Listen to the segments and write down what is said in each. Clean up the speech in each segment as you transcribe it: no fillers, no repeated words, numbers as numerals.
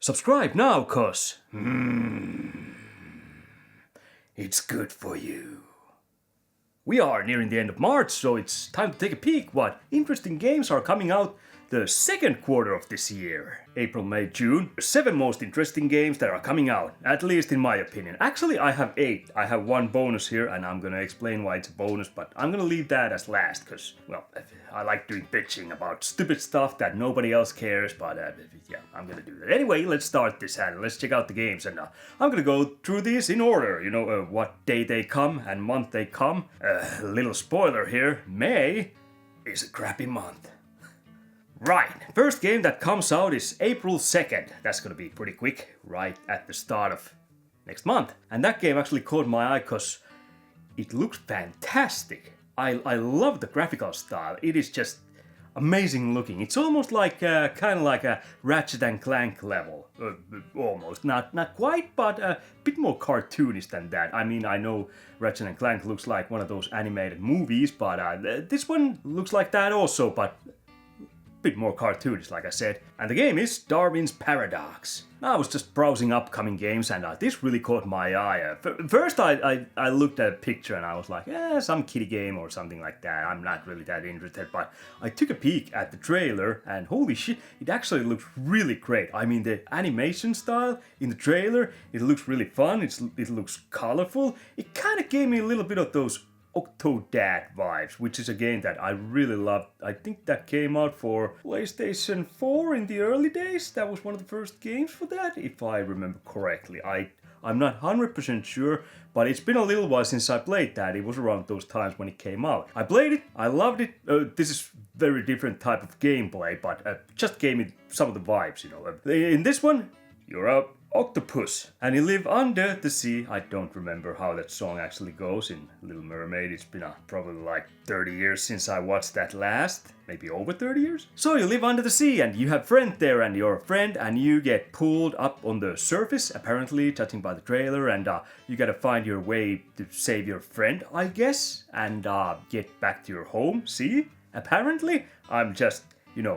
Subscribe now, cuz it's good for you. We are nearing the end of March, so it's time to take a peek what interesting games are coming out the second quarter of this year. April, May, June. 7 most interesting games that are coming out, at least in my opinion. Actually, I have 8. I have 1 bonus here, and I'm gonna explain why it's a bonus, but I'm gonna leave that as last, because, well, I like doing bitching about stupid stuff that nobody else cares, but yeah, I'm gonna do that. Anyway, let's start this and let's check out the games, and I'm gonna go through these in order, what day they come and month they come. Little spoiler here, May is a crappy month. Right, first game that comes out is April 2nd. That's gonna be pretty quick, right at the start of next month. And that game actually caught my eye because it looks fantastic. I love the graphical style. It is just amazing looking. It's almost like kind of like a Ratchet and Clank level. Almost, not quite, but a bit more cartoonish than that. I mean, I know Ratchet and Clank looks like one of those animated movies, but this one looks like that also, but bit more cartoonish, like I said. And the game is Darwin's Paradox. I was just browsing upcoming games and this really caught my eye. First I looked at a picture and I was like, some kiddie game or something like that. I'm not really that interested, but I took a peek at the trailer and holy shit, it actually looks really great. I mean, the animation style in the trailer, it looks really fun, it looks colorful. It kind of gave me a little bit of those Octodad vibes, which is a game that I really loved. I think that came out for PlayStation 4 in the early days. That was one of the first games for that, if I remember correctly. I'm not 100% sure, but it's been a little while since I played that. It was around those times when it came out. I played it, I loved it. This is very different type of gameplay, but just gave me some of the vibes, In this one, you're a octopus and you live under the sea. I don't remember how that song actually goes in Little Mermaid. It's been probably like 30 years since I watched that last. Maybe over 30 years? So you live under the sea and you have a friend there and you're a friend and you get pulled up on the surface, apparently, judging by the trailer, and you gotta find your way to save your friend, I guess, and get back to your home. See? Apparently? I'm just,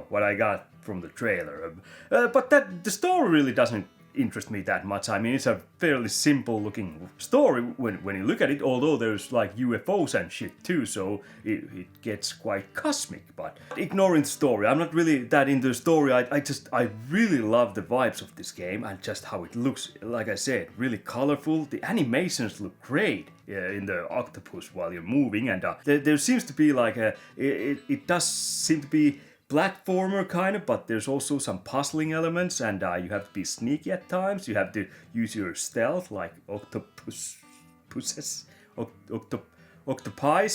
what I got from the trailer. But the story really doesn't interest me that much. I mean, it's a fairly simple looking story when you look at it, although there's like UFOs and shit too, so it gets quite cosmic. But ignoring the story, I'm not really that into the story. I really love the vibes of this game and just how it looks. Like I said, really colorful. The animations look great in the octopus while you're moving, and there seems to be like it does seem to be platformer kind of, but there's also some puzzling elements, and you have to be sneaky at times. You have to use your stealth like octopuses, octopi,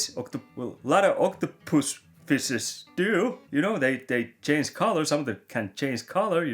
well, a lot of octopus fishes do. They change color. Some of them can change color.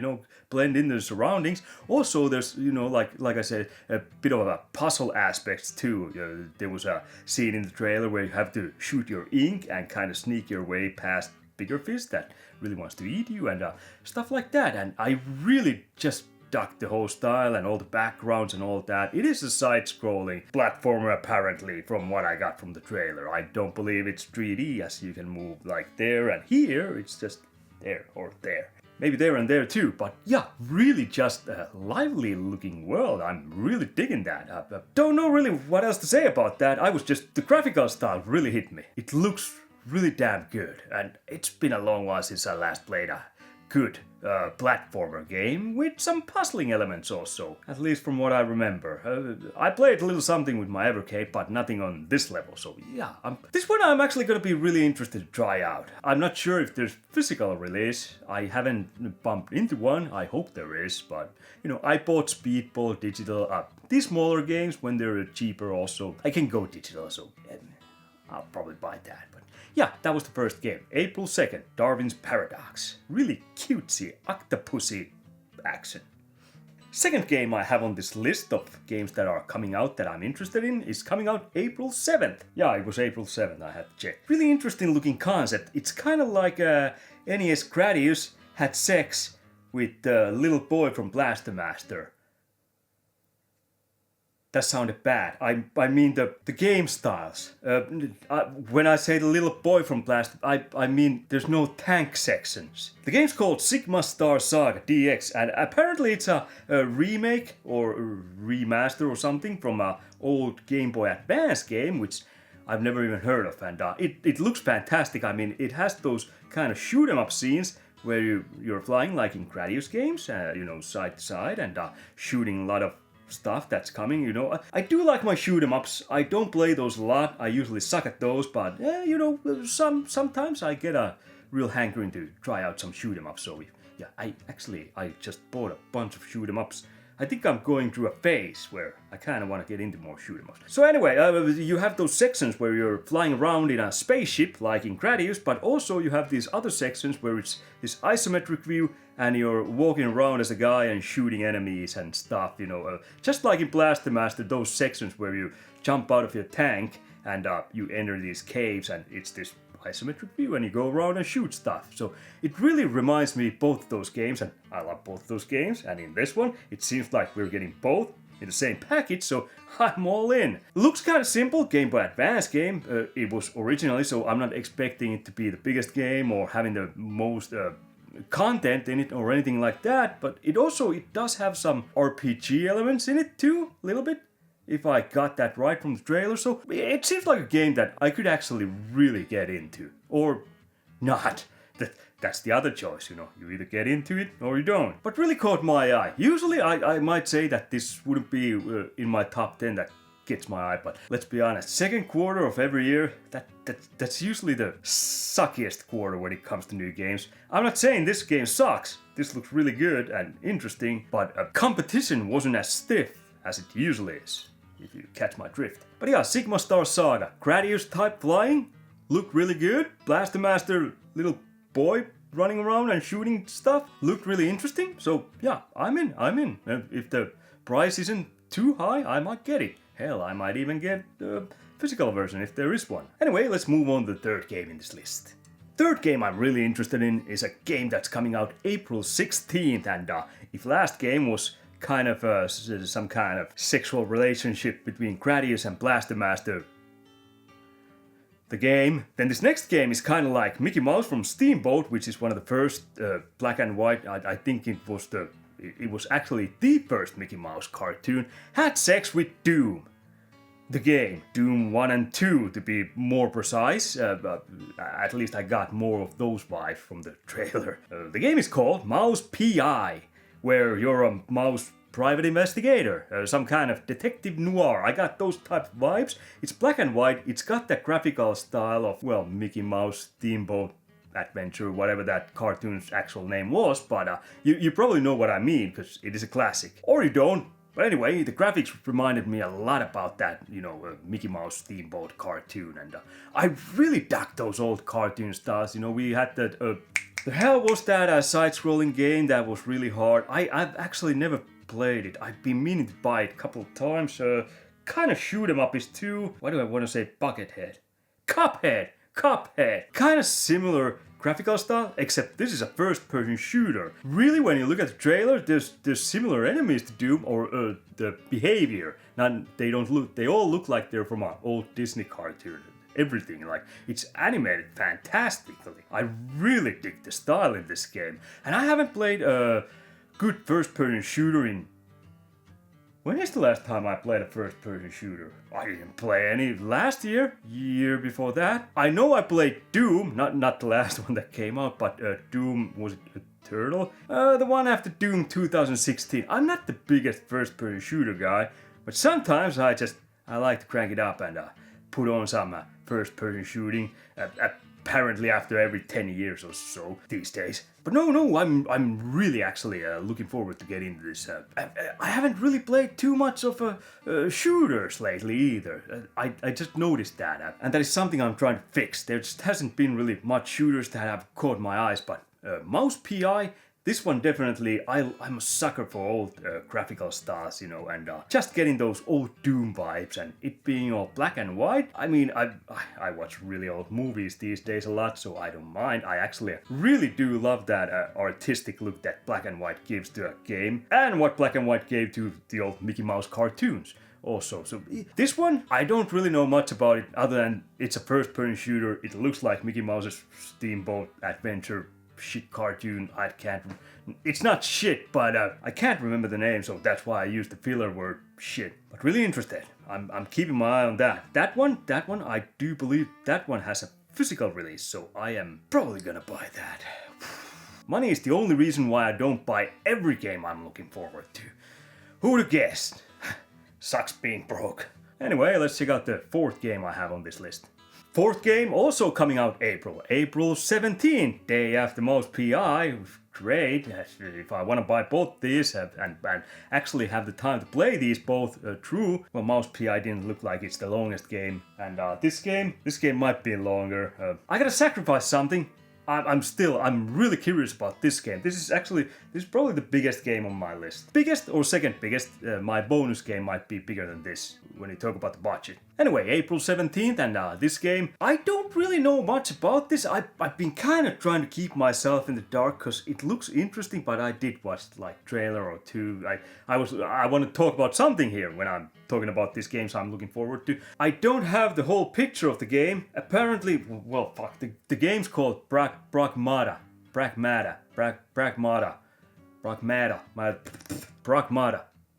Blend in their surroundings. Also, there's like I said, a bit of a puzzle aspects too. There was a scene in the trailer where you have to shoot your ink and kind of sneak your way past bigger fish that really wants to eat you and stuff like that. And I really just dug the whole style and all the backgrounds and all that. It is a side-scrolling platformer apparently from what I got from the trailer. I don't believe it's 3D as you can move like there and here. It's just there or there. Maybe there and there too, but yeah, really just a lively looking world. I'm really digging that. Don't know really what else to say about that. The graphical style really hit me. It looks really damn good, and it's been a long while since I last played a good platformer game with some puzzling elements also, at least from what I remember. I played a little something with my Evercade, but nothing on this level, so yeah. This one I'm actually gonna be really interested to try out. I'm not sure if there's physical release. I haven't bumped into one. I hope there is, but I bought Speedball digital. These smaller games, when they're cheaper also, I can go digital, so I'll probably buy that. But yeah, that was the first game. April 2nd, Darwin's Paradox. Really cutesy, octopusy action. Second game I have on this list of games that are coming out that I'm interested in is coming out April 7th. Yeah, it was April 7th, I had to check. Really interesting looking concept. It's kind of like NES Gradius had sex with the little boy from Blaster Master. That sounded bad. I mean the game styles. When I say the little boy from Blast, I mean there's no tank sections. The game's called Sigma Star Saga DX, and apparently it's a remake or a remaster or something from an old Game Boy Advance game, which I've never even heard of. And it looks fantastic. I mean, it has those kind of shoot 'em up scenes where you're flying like in Gradius games, side to side, and shooting a lot of stuff that's coming, I do like my shoot 'em ups. I don't play those a lot. I usually suck at those, but sometimes I get a real hankering to try out some shoot 'em ups. So yeah, I just bought a bunch of shoot 'em ups. I think I'm going through a phase where I kind of want to get into more shoot 'em ups. So anyway, you have those sections where you're flying around in a spaceship like in Gradius, but also you have these other sections where it's this isometric view and you're walking around as a guy and shooting enemies and stuff, just like in Blaster Master, those sections where you jump out of your tank and you enter these caves and it's this isometric view and you go around and shoot stuff. So it really reminds me of both those games, and I love both those games, and in this one it seems like we're getting both in the same package, so I'm all in. Looks kind of simple, Game Boy Advance game. It was originally, so I'm not expecting it to be the biggest game or having the most content in it or anything like that, but it does have some RPG elements in it too, a little bit, if I got that right from the trailer. So it seems like a game that I could actually really get into, or not. That's the other choice, you either get into it or you don't. But really caught my eye. Usually I might say that this wouldn't be in my top 10 that gets my eye, but let's be honest, second quarter of every year, that's usually the suckiest quarter when it comes to new games. I'm not saying this game sucks. This looks really good and interesting, but competition wasn't as stiff as it usually is, if you catch my drift. But yeah, Sigma Star Saga, Gradius type flying, looked really good. Blaster Master, little boy running around and shooting stuff, looked really interesting. So yeah, I'm in. If the price isn't too high, I might get it. Hell, I might even get the physical version if there is one. Anyway, let's move on to the third game in this list. Third game I'm really interested in is a game that's coming out April 16th, and if last game was kind of some kind of sexual relationship between Gradius and Blaster Master, the game, then this next game is kind of like Mickey Mouse from Steamboat, which is one of the first black and white, I think it was actually the first Mickey Mouse cartoon, had sex with Doom. The game, Doom 1 and 2 to be more precise, at least I got more of those vibes from the trailer. The game is called Mouse PI, where you're a mouse private investigator, some kind of detective noir. I got those type of vibes. It's black and white, it's got that graphical style of, well, Mickey Mouse, Steamboat Adventure, whatever that cartoon's actual name was, but you probably know what I mean, because it is a classic. Or you don't. But anyway, the graphics reminded me a lot about that, Mickey Mouse Steamboat cartoon, and I really dug those old cartoon styles. We had that, the hell was that side-scrolling game that was really hard? I've actually never played it. I've been meaning to buy it a couple of times. Kind of shoot 'em up is too. Why do I want to say Buckethead? Cuphead. Kind of similar graphical style, except this is a first-person shooter. Really, when you look at the trailer, there's similar enemies to Doom, or the behavior. They all look like they're from an old Disney cartoon. Everything, like, it's animated fantastically. I really dig the style in this game, and I haven't played a good first-person shooter in... When is the last time I played a first-person shooter? I didn't play any last year before that. I know I played Doom, not the last one that came out, but Doom, was it Eternal? The one after Doom 2016. I'm not the biggest first-person shooter guy, but sometimes I like to crank it up and put on some first-person shooting. Apparently after every 10 years or so these days. But no, I'm really actually looking forward to getting into this. I haven't really played too much of shooters lately either. I just noticed that, and that is something I'm trying to fix. There just hasn't been really much shooters that have caught my eyes, but Mouse PI, this one definitely, I'm a sucker for old graphical styles, and just getting those old Doom vibes and it being all black and white. I mean, I watch really old movies these days a lot, so I don't mind. I actually really do love that artistic look that black and white gives to a game, and what black and white gave to the old Mickey Mouse cartoons. also. So this one, I don't really know much about it other than it's a first-person shooter. It looks like Mickey Mouse's Steamboat Adventure shit cartoon. It's not shit, but I can't remember the name, so that's why I used the filler word shit. But really interested. I'm keeping my eye on that. That one, I do believe that one has a physical release, so I am probably gonna buy that. Money is the only reason why I don't buy every game I'm looking forward to. Who'd have guessed? Sucks being broke. Anyway, let's check out the fourth game I have on this list. Fourth game also coming out April 17th, day after Mouse PI. Great, if I want to buy both these and actually have the time to play these both through. Well, Mouse PI didn't look like it's the longest game, and this game might be longer. I gotta sacrifice something. I'm really curious about this game. This is probably the biggest game on my list. Biggest or second biggest, my bonus game might be bigger than this when you talk about the budget. Anyway, April 17th and this game, I don't really know much about this. I've been kind of trying to keep myself in the dark because it looks interesting, but I did watch like trailer or two. I want to talk about something here when I'm talking about these games I'm looking forward to. I don't have the whole picture of the game. Apparently, well, fuck, the game's called Pragmata.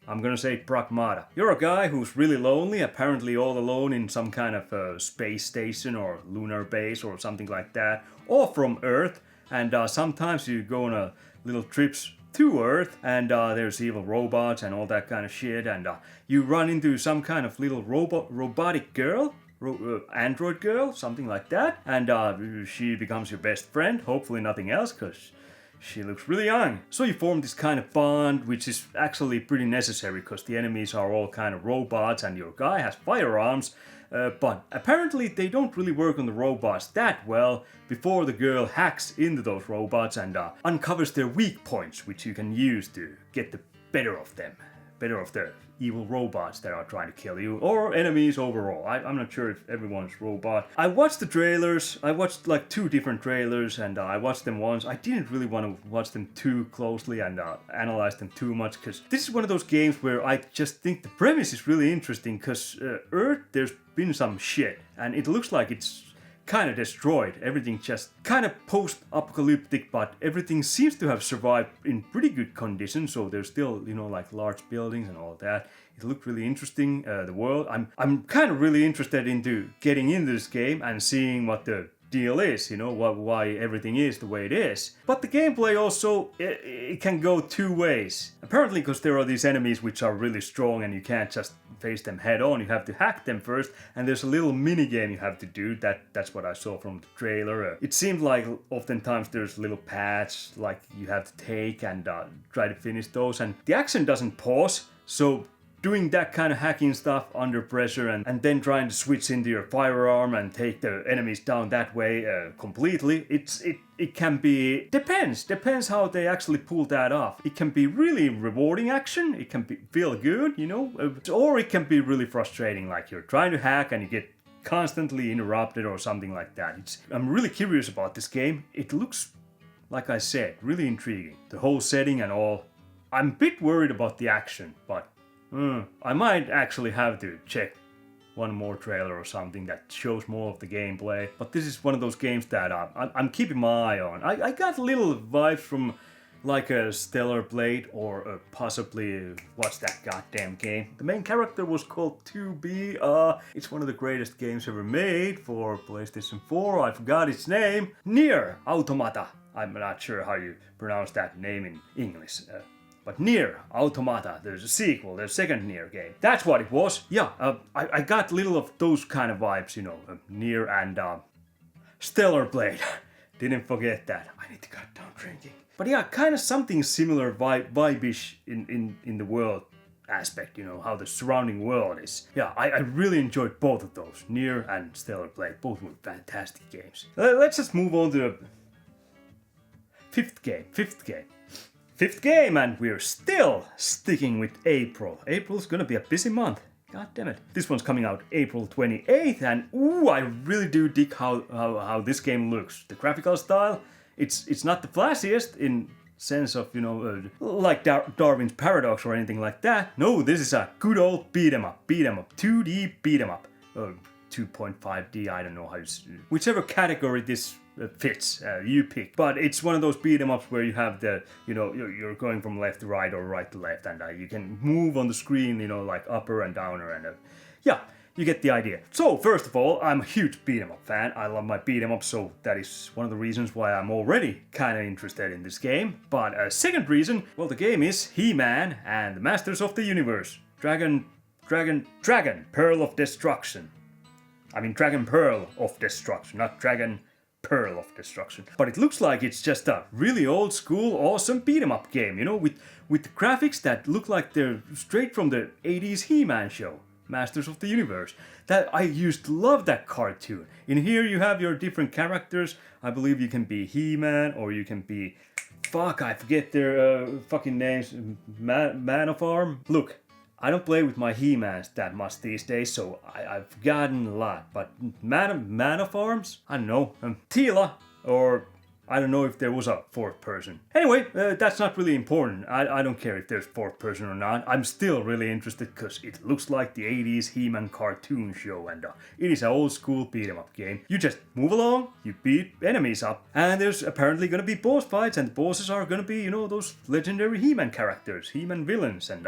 I'm gonna say Pragmata. You're a guy who's really lonely, apparently all alone in some kind of space station or lunar base or something like that, or from Earth, and sometimes you go on little trips to Earth, and there's evil robots and all that kind of shit, and you run into some kind of little robotic girl, android girl, something like that, and she becomes your best friend, hopefully nothing else, because she looks really young. So you form this kind of bond, which is actually pretty necessary because the enemies are all kind of robots and your guy has firearms. But apparently they don't really work on the robots that well before the girl hacks into those robots and uncovers their weak points, which you can use to get the better of them. Better of the evil robots that are trying to kill you, or enemies overall. I'm not sure if everyone's robot. I watched the trailers. I watched like 2 different trailers, and I watched them once. I didn't really want to watch them too closely and analyze them too much, because this is one of those games where I just think the premise is really interesting, because Earth, there's been some shit, and it looks like it's kind of destroyed. Everything just kind of post-apocalyptic, but everything seems to have survived in pretty good condition. So there's still, like large buildings and all that. It looked really interesting. The world. I'm kind of really interested into getting into this game and seeing what the deal is. Why everything is the way it is. But the gameplay also it can go 2 ways. Apparently, because there are these enemies which are really strong and you can't just face them head on. You have to hack them first, and there's a little mini game you have to do. That's what I saw from the trailer. It seemed like oftentimes there's little paths like you have to take and try to finish those, and the action doesn't pause. So doing that kind of hacking stuff under pressure and then trying to switch into your firearm and take the enemies down that way completely, it can be, depends how they actually pull that off. It can be really rewarding action, it can feel good, or it can be really frustrating, like you're trying to hack and you get constantly interrupted or something like that. I'm really curious about this game. It looks, like I said, really intriguing. The whole setting and all. I'm a bit worried about the action, but I might actually have to check one more trailer or something that shows more of the gameplay. But this is one of those games that I'm keeping my eye on. I got little vibes from like a Stellar Blade or possibly, what's that goddamn game? The main character was called 2B. It's one of the greatest games ever made for PlayStation 4. I forgot its name. Nier Automata. I'm not sure how you pronounce that name in English. But Nier Automata, there's a sequel, there's a second Nier game. That's what it was. Yeah, I got little of those kind of vibes, Nier and Stellar Blade. Didn't forget that. I need to cut down drinking. But yeah, kind of something similar vibe-ish in the world aspect, how the surrounding world is. Yeah, I really enjoyed both of those, Nier and Stellar Blade. Both were fantastic games. Let's just move on to the fifth game, and we're still sticking with April. April's gonna be a busy month. God damn it. This one's coming out April 28th, and I really do dig how this game looks. The graphical style, it's not the flashiest in sense of, like Darwin's paradox or anything like that. No, this is a good old beat 'em up, 2D beat 'em up. 2.5D, I don't know how whichever category this fits, you pick. But it's one of those beat 'em ups where you have the, you're going from left to right or right to left, and you can move on the screen, like upper and downer, and yeah. You get the idea. So, first of all, I'm a huge beat 'em up fan. I love my beat 'em up, so that is one of the reasons why I'm already kind of interested in this game. But a second reason, well, the game is He-Man and the Masters of the Universe. Dragon, Pearl of Destruction. I mean, Dragon Pearl of Destruction, not Dragon Pearl of Destruction. But it looks like it's just a really old school, awesome beat 'em up game, with the graphics that look like they're straight from the 80s He-Man show. Masters of the Universe. That I used to love that cartoon. In here you have your different characters. I believe you can be He-Man or you can be... Fuck, I forget their fucking names. Man of Arm? Look, I don't play with my He-Mans that much these days, so I've forgotten a lot. But Man of Arms? I don't know. Tila or... I don't know if there was a fourth person. Anyway, that's not really important. I don't care if there's fourth person or not. I'm still really interested because it looks like the 80s He-Man cartoon show, and it is an old school beat 'em up game. You just move along, you beat enemies up, and there's apparently gonna be boss fights, and the bosses are gonna be, those legendary He-Man characters, He-Man villains, and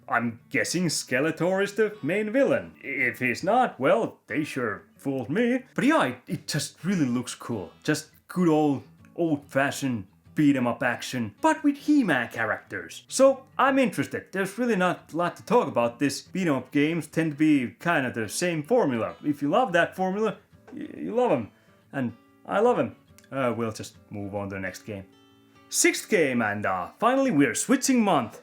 I'm guessing Skeletor is the main villain. If he's not, well, they sure fooled me. But yeah, it just really looks cool. Just good old-fashioned beat-em-up action, but with He-Man characters. So, I'm interested. There's really not a lot to talk about. This beat-em-up games tend to be kind of the same formula. If you love that formula, you love them. And I love them. We'll just move on to the next game. Sixth game, and finally we're switching month.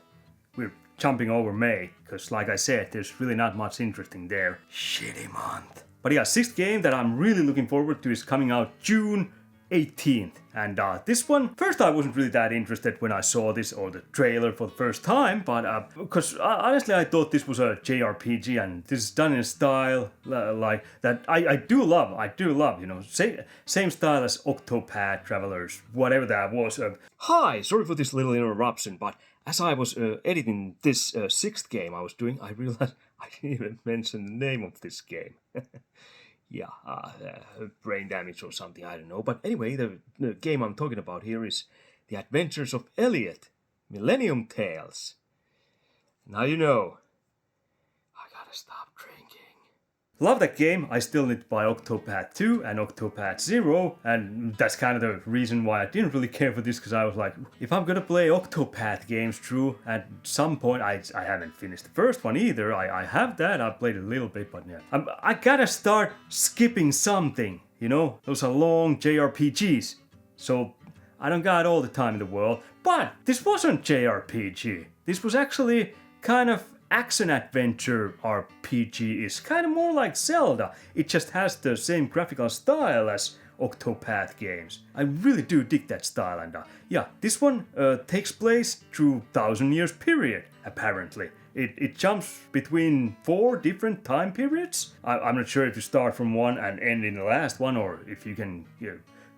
We're jumping over May, because like I said, there's really not much interesting there. Shitty month. But yeah, sixth game that I'm really looking forward to is coming out June 18th. And this one, first I wasn't really that interested when I saw this or the trailer for the first time, but because honestly I thought this was a JRPG and this is done in a style like that I do love, same style as Octopath Travelers, whatever that was. Hi, sorry for this little interruption, but as I was editing this sixth game I was doing, I realized I didn't even mention the name of this game. Yeah, brain damage or something, I don't know. But anyway, the game I'm talking about here is The Adventures of Elliot, Millenium Tales. Now you know. I gotta stop drinking. Love that game. I still need to buy Octopath 2 and Octopath 0, and that's kind of the reason why I didn't really care for this, because I was like, if I'm gonna play Octopath games through at some point, I haven't finished the first one either. I have that, I played a little bit, but yeah. I gotta start skipping something, Those are long JRPGs, so I don't got all the time in the world. But this wasn't JRPG. This was actually kind of action-adventure RPG. Is kind of more like Zelda. It just has the same graphical style as Octopath games. I really do dig that style, and yeah, this one takes place through 1,000 years period, apparently. It jumps between 4 different time periods. I'm not sure if you start from one and end in the last one, or if you can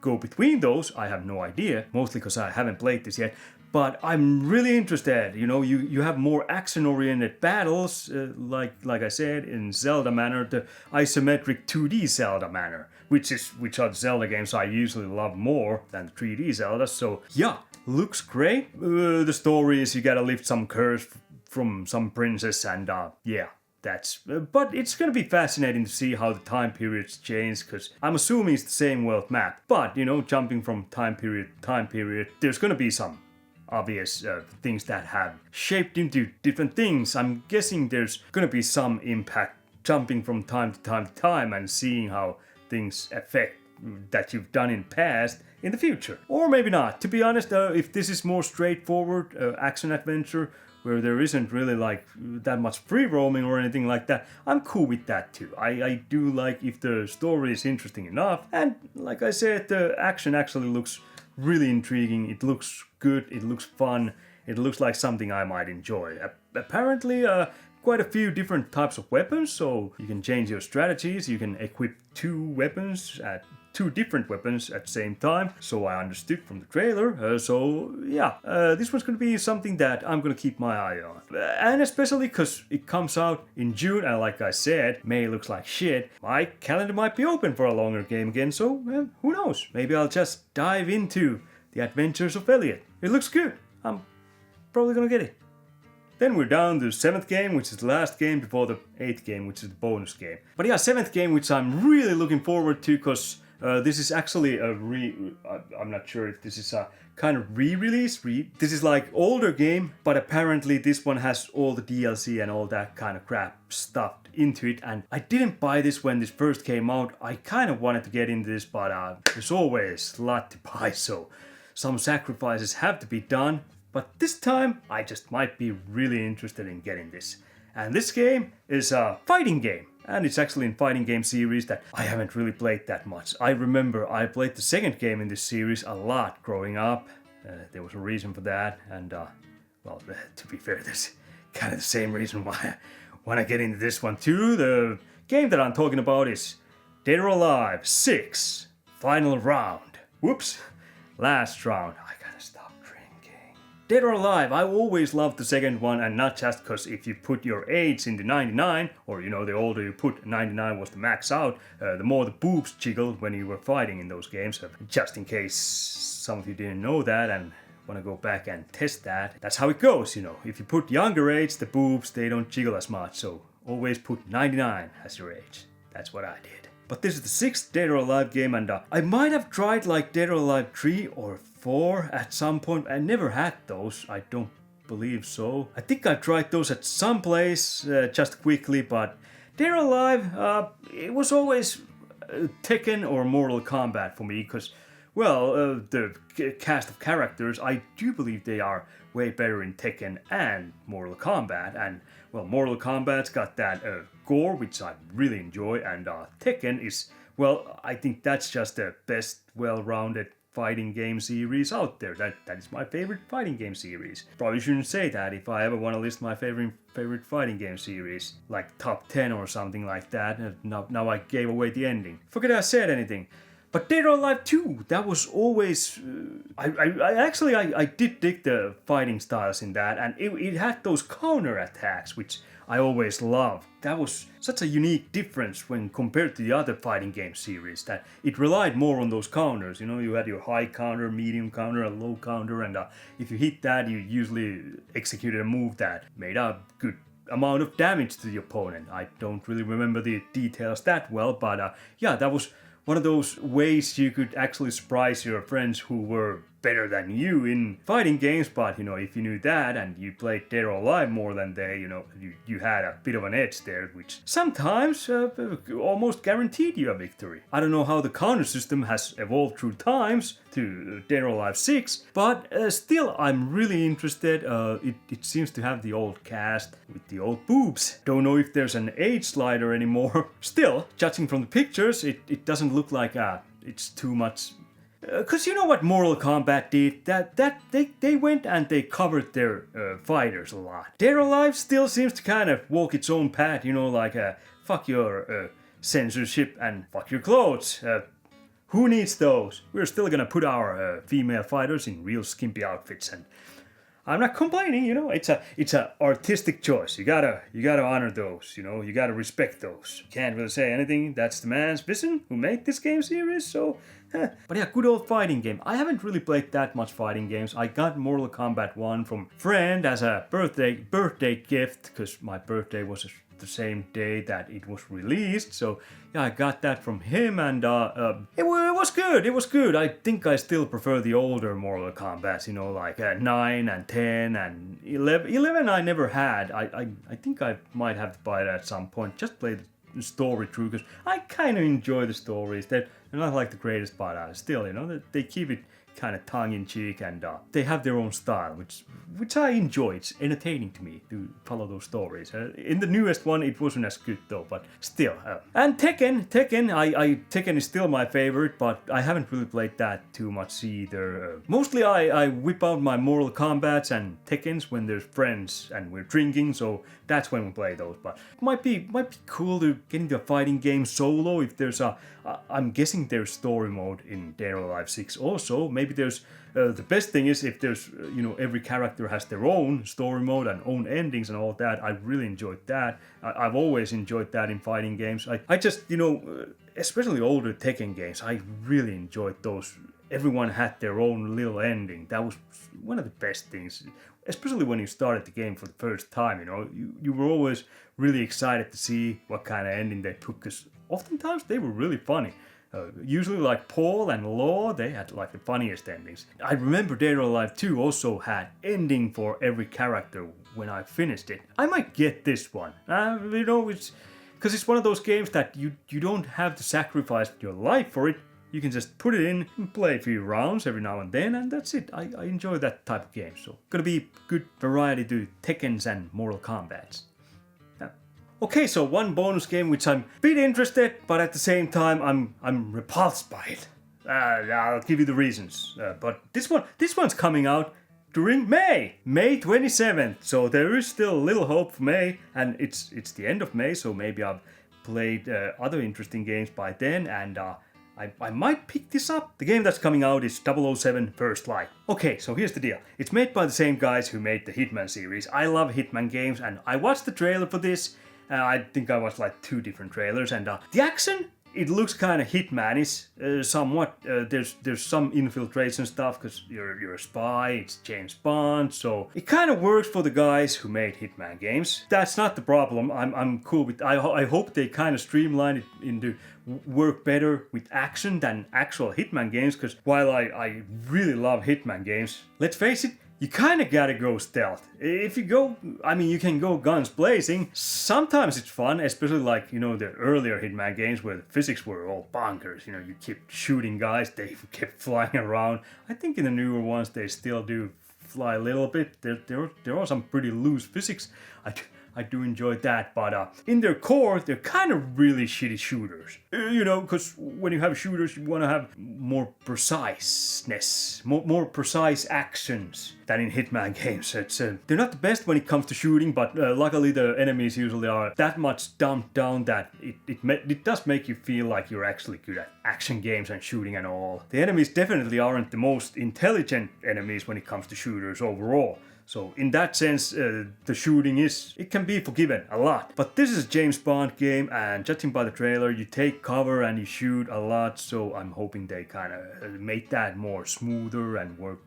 go between those. I have no idea, mostly because I haven't played this yet. But I'm really interested, you have more action-oriented battles, like I said, in Zelda manner, the isometric 2D Zelda manner, which are the Zelda games I usually love more than the 3D Zelda, so yeah, looks great. The story is you gotta lift some curse from some princess, and yeah. But it's gonna be fascinating to see how the time periods change, because I'm assuming it's the same world map, but, jumping from time period to time period, there's gonna be some obvious things that have shaped into different things. I'm guessing there's gonna be some impact jumping from time to time to time and seeing how things affect that you've done in past in the future. Or maybe not. To be honest, if this is more straightforward action adventure where there isn't really like that much free roaming or anything like that, I'm cool with that too. I do like if the story is interesting enough, and like I said, the action actually looks really intriguing. It looks good, it looks fun, it looks like something I might enjoy. Apparently quite a few different types of weapons, so you can change your strategies. You can equip 2 weapons at two different weapons at the same time, so I understood from the trailer. So yeah, this one's gonna be something that I'm gonna keep my eye on. And especially because it comes out in June, and like I said, May looks like shit. My calendar might be open for a longer game again, so who knows? Maybe I'll just dive into the adventures of Elliot. It looks good. I'm probably gonna get it. Then we're down to the 7th game, which is the last game before the 8th game, which is the bonus game. But yeah, 7th game, which I'm really looking forward to, because this is actually I'm not sure if this is a kind of re-release. This is like older game, but apparently this one has all the DLC and all that kind of crap stuffed into it. And I didn't buy this when this first came out. I kind of wanted to get into this, but there's always a lot to buy, so some sacrifices have to be done. But this time, I just might be really interested in getting this. And this game is a fighting game. And it's actually in fighting game series that I haven't really played that much. I remember I played the second game in this series a lot growing up. There was a reason for that. And, well, to be fair, there's kind of the same reason why I want to get into this one too. The game that I'm talking about is Dead or Alive 6 Final Round. Whoops. Last round. I gotta stop drinking. Dead or Alive, I always loved the second one, and not just because if you put your age into 99, or the older you put, 99 was the max out, the more the boobs jiggled when you were fighting in those games. Just in case some of you didn't know that and want to go back and test that. That's how it goes, If you put younger age, the boobs, they don't jiggle as much, so always put 99 as your age. That's what I did. But this is the 6th Dead or Alive game, and I might have tried like Dead or Alive 3 or 4 at some point. I never had those, I don't believe so. I think I tried those at some place, just quickly, but Dead or Alive, it was always Tekken or Mortal Kombat for me, because, well, the cast of characters, I do believe they are way better in Tekken and Mortal Kombat, and, well, Mortal Kombat's got that gore, which I really enjoy, and Tekken is, well, I think that's just the best well-rounded fighting game series out there. That is my favorite fighting game series. Probably shouldn't say that if I ever want to list my favorite fighting game series, like top 10 or something like that. Now I gave away the ending. Forget I said anything. But Dead or Alive 2, that was always... I did dig the fighting styles in that, and it had those counter attacks, which I always loved. That was such a unique difference when compared to the other fighting game series, that it relied more on those counters. You had your high counter, medium counter, and low counter, and if you hit that, you usually executed a move that made a good amount of damage to the opponent. I don't really remember the details that well, but yeah, that was one of those ways you could actually surprise your friends who were better than you in fighting games, but if you knew that and you played Dead or Alive more than they, you had a bit of an edge there, which sometimes almost guaranteed you a victory. I don't know how the counter system has evolved through times to Dead or Alive 6, but still I'm really interested. It seems to have the old cast with the old boobs. Don't know if there's an age slider anymore. Still, judging from the pictures, it doesn't look like it's too much. Because you know what Mortal Kombat did? That they went and they covered their fighters a lot. Dead or Alive still seems to kind of walk its own path, like fuck your censorship and fuck your clothes. Who needs those? We're still gonna put our female fighters in real skimpy outfits, and I'm not complaining. It's a artistic choice. You gotta honor those. You gotta respect those. Can't really say anything. That's the man's vision who made this game series. So. But yeah, good old fighting game. I haven't really played that much fighting games. I got Mortal Kombat 1 from a friend as a birthday gift, because my birthday was the same day that it was released. So yeah, I got that from him, and it was good. It was good. I think I still prefer the older Mortal Kombats, like 9 and 10 and 11. 11 I never had. I think I might have to buy it at some point. Just play the story through, because I kind of enjoy the stories. They're not like the greatest, but still, they keep it kind of tongue-in-cheek, and they have their own style, which I enjoy. It's entertaining to me to follow those stories. In the newest one, it wasn't as good though, but still. And Tekken, Tekken is still my favorite, but I haven't really played that too much either. Mostly I whip out my Mortal Kombats and Tekkens when there's friends and we're drinking, so that's when we play those. But might be cool to get into a fighting game solo if there's I'm guessing there's story mode in Dead or Alive 6 also. Maybe there's the best thing is if there's every character has their own story mode and own endings and all that. I really enjoyed that. I've always enjoyed that in fighting games. I just especially older Tekken games, I really enjoyed those. Everyone had their own little ending. That was one of the best things, especially when you started the game for the first time. You were always really excited to see what kind of ending they took, because oftentimes they were really funny. Usually like Paul and Law, they had like the funniest endings. I remember Dead or Alive 2 also had ending for every character when I finished it. I might get this one. It's because it's one of those games that you don't have to sacrifice your life for it. You can just put it in and play a few rounds every now and then, and that's it. I enjoy that type of game, so gonna be good variety to Tekkens and Mortal Kombats. Okay, so one bonus game which I'm a bit interested, but at the same time I'm repulsed by it. I'll give you the reasons. But this one's coming out during May 27th. So there is still a little hope for May, and it's the end of May, so maybe I've played other interesting games by then, and I might pick this up. The game that's coming out is 007 First Light. Okay, so here's the deal. It's made by the same guys who made the Hitman series. I love Hitman games, and I watched the trailer for this. I think I watched like 2 different trailers, and the action, it looks kind of Hitman-ish, somewhat. There's some infiltration stuff because you're a spy. It's James Bond, so it kind of works for the guys who made Hitman games. That's not the problem. I'm cool with. I hope they kind of streamline it into work better with action than actual Hitman games. Because while I really love Hitman games, let's face it. You kind of gotta go stealth. If you go, you can go guns blazing. Sometimes it's fun, especially like, the earlier Hitman games where the physics were all bonkers. You kept shooting guys, they kept flying around. I think in the newer ones they still do fly a little bit. There are some pretty loose physics. I do enjoy that, but in their core, they're kind of really shitty shooters. Because when you have shooters, you want to have more preciseness, more precise actions than in Hitman games. They're not the best when it comes to shooting, but luckily the enemies usually are that much dumbed down that it does make you feel like you're actually good at action games and shooting and all. The enemies definitely aren't the most intelligent enemies when it comes to shooters overall. So in that sense, the shooting it can be forgiven a lot. But this is a James Bond game, and judging by the trailer, you take cover and you shoot a lot, so I'm hoping they kind of make that more smoother and work.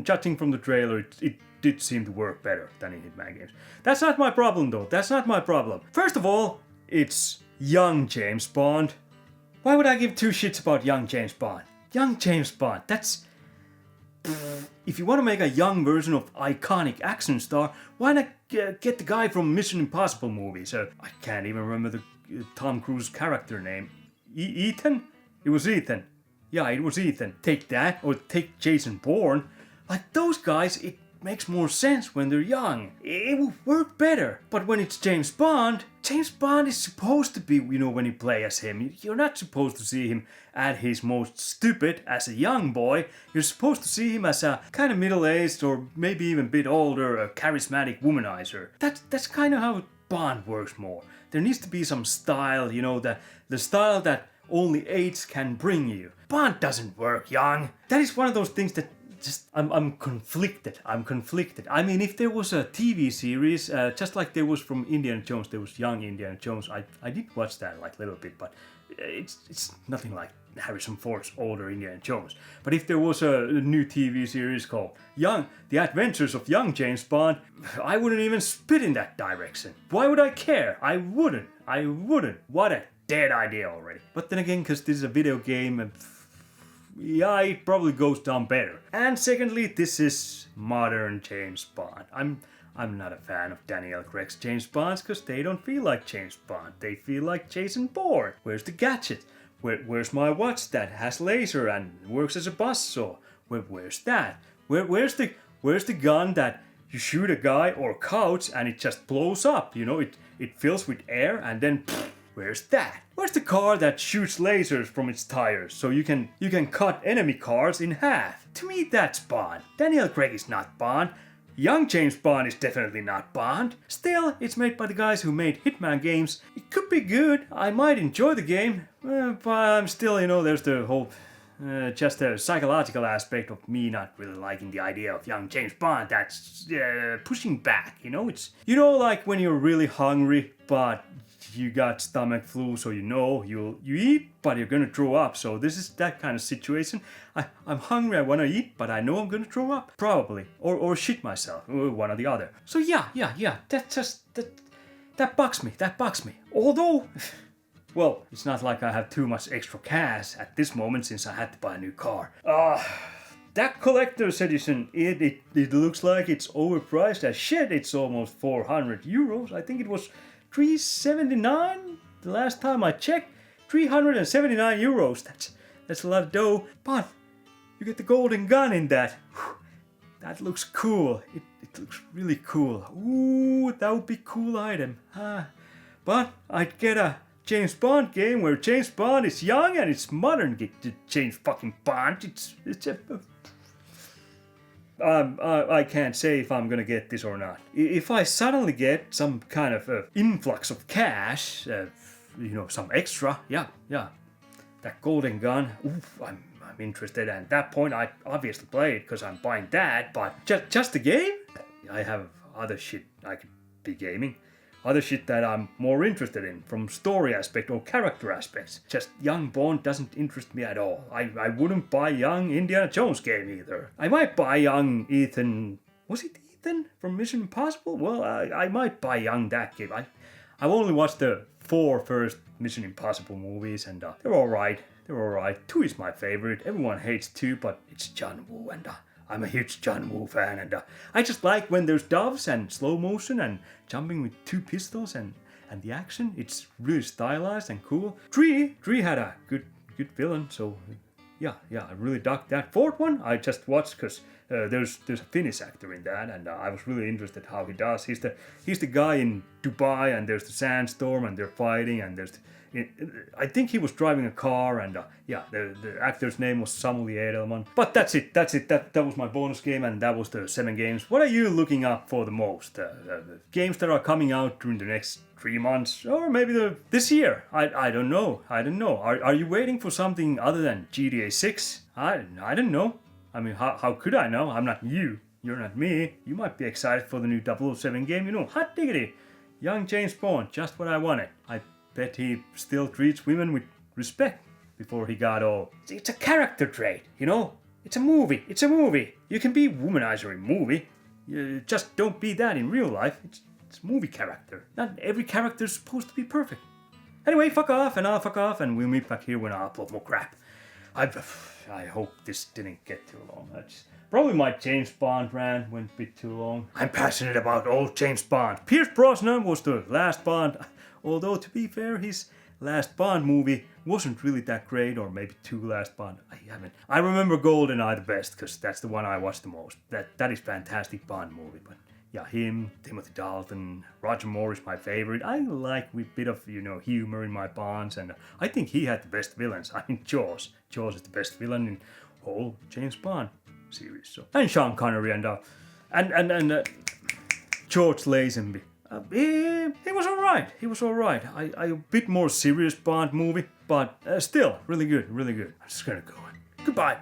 Judging from the trailer, it did seem to work better than in Hitman games. That's not my problem though, that's not my problem. First of all, it's young James Bond. Why would I give 2 shits about young James Bond? Young James Bond, that's... If you want to make a young version of iconic action star, why not get the guy from Mission Impossible movies? I can't even remember the Tom Cruise character name. Ethan? It was Ethan. Yeah, it was Ethan. Take that, or take Jason Bourne. Like those guys, it makes more sense when they're young. It will work better. But when it's James Bond is supposed to be, when you play as him. You're not supposed to see him at his most stupid as a young boy. You're supposed to see him as a kind of middle-aged or maybe even a bit older, a charismatic womanizer. That's kind of how Bond works more. There needs to be some style, the style that only age can bring you. Bond doesn't work young. That is one of those things that I'm conflicted. If there was a TV series, just like there was from Indiana Jones, there was young Indiana Jones. I did watch that like a little bit, but it's nothing like Harrison Ford's older Indiana Jones. But if there was a new TV series called The Adventures of Young James Bond, I wouldn't even spit in that direction. Why would I care? I wouldn't. What a dead idea already. But then again, because this is a video game, yeah, it probably goes down better. And secondly, this is modern James Bond. I'm not a fan of Daniel Craig's James Bonds because they don't feel like James Bond. They feel like Jason Bourne. Where's the gadget? Where's my watch that has laser and works as a buzzsaw? where's that? Where's the gun that you shoot a guy or couch and it just blows up? You know, it fills with air and then pfft, where's that? Where's the car that shoots lasers from its tires so you can cut enemy cars in half? To me, that's Bond. Daniel Craig is not Bond. Young James Bond is definitely not Bond. Still, it's made by the guys who made Hitman games. It could be good. I might enjoy the game, but I'm still, you know, there's the whole just the psychological aspect of me not really liking the idea of young James Bond. That's pushing back, you know. It's, you know, like when you're really hungry, but you got stomach flu, so you know you eat, but you're gonna throw up. So this is that kind of situation. I'm hungry, I wanna eat, but I know I'm gonna throw up, probably, or shit myself, or one or the other. So yeah. That bugs me. Although, well, it's not like I have too much extra cash at this moment since I had to buy a new car. That collector's edition, it looks like it's overpriced as shit. It's almost 400 euros. I think it was 379 the last time I checked. 379 euros. That's a lot of dough. But you get the golden gun in that. That looks cool. It looks really cool. Ooh, that would be a cool item. But I'd get a James Bond game where James Bond is young and it's modern. Get the James fucking Bond. It's a. I can't say if I'm gonna get this or not. If I suddenly get some kind of influx of cash, you know, some extra, yeah, that golden gun, oof, I'm interested. And at that point, I obviously play it because I'm buying that. But just the game, I have other shit I could be gaming. Other shit that I'm more interested in from story aspect or character aspects. Just young Bond doesn't interest me at all. I wouldn't buy young Indiana Jones game either. I might buy young Ethan. Was it Ethan from Mission Impossible? Well, I might buy young that game. I've only watched the 4 first Mission Impossible movies and they're alright. 2 is my favorite. Everyone hates 2, but it's John Woo and I'm a huge John Woo fan, and I just like when there's doves and slow motion and jumping with 2 pistols and the action. It's really stylized and cool. 3 had a good villain, so yeah, I really dug that. 4th one I just watched because there's a Finnish actor in that, and I was really interested how he does. He's the guy in Dubai, and there's the sandstorm, and they're fighting, and I think he was driving a car, and the actor's name was Samuli Edelman. But that's it. That was my bonus game, and that was the 7 games. What are you looking up for the most? Games that are coming out during the next 3 months, or maybe this year? I don't know. Are you waiting for something other than GTA 6? I don't know. I mean, how could I know? I'm not you. You're not me. You might be excited for the new 007 game. You know, hot diggity. Young James Bond, just what I wanted. I bet he still treats women with respect before he got all. It's a character trait, you know? It's a movie. You can be womanizer in movie. You just don't be that in real life. It's movie character. Not every character is supposed to be perfect. Anyway, fuck off, and I'll fuck off, and we'll meet back here when I upload more crap. I hope this didn't get too long. Probably my James Bond rant went a bit too long. I'm passionate about old James Bond. Pierce Brosnan was the last Bond. Although, to be fair, his last Bond movie wasn't really that great, or maybe 2 last Bond. I remember GoldenEye the best, because that's the one I watched the most. That is fantastic Bond movie, but yeah, him, Timothy Dalton, Roger Moore is my favorite. I like a bit of, you know, humor in my Bonds, and I think he had the best villains. I mean, Jaws. Jaws is the best villain in whole James Bond series. So, and Sean Connery and George Lazenby. He was alright. I a bit more serious Bond movie, but still really good. I'm just gonna go. Goodbye.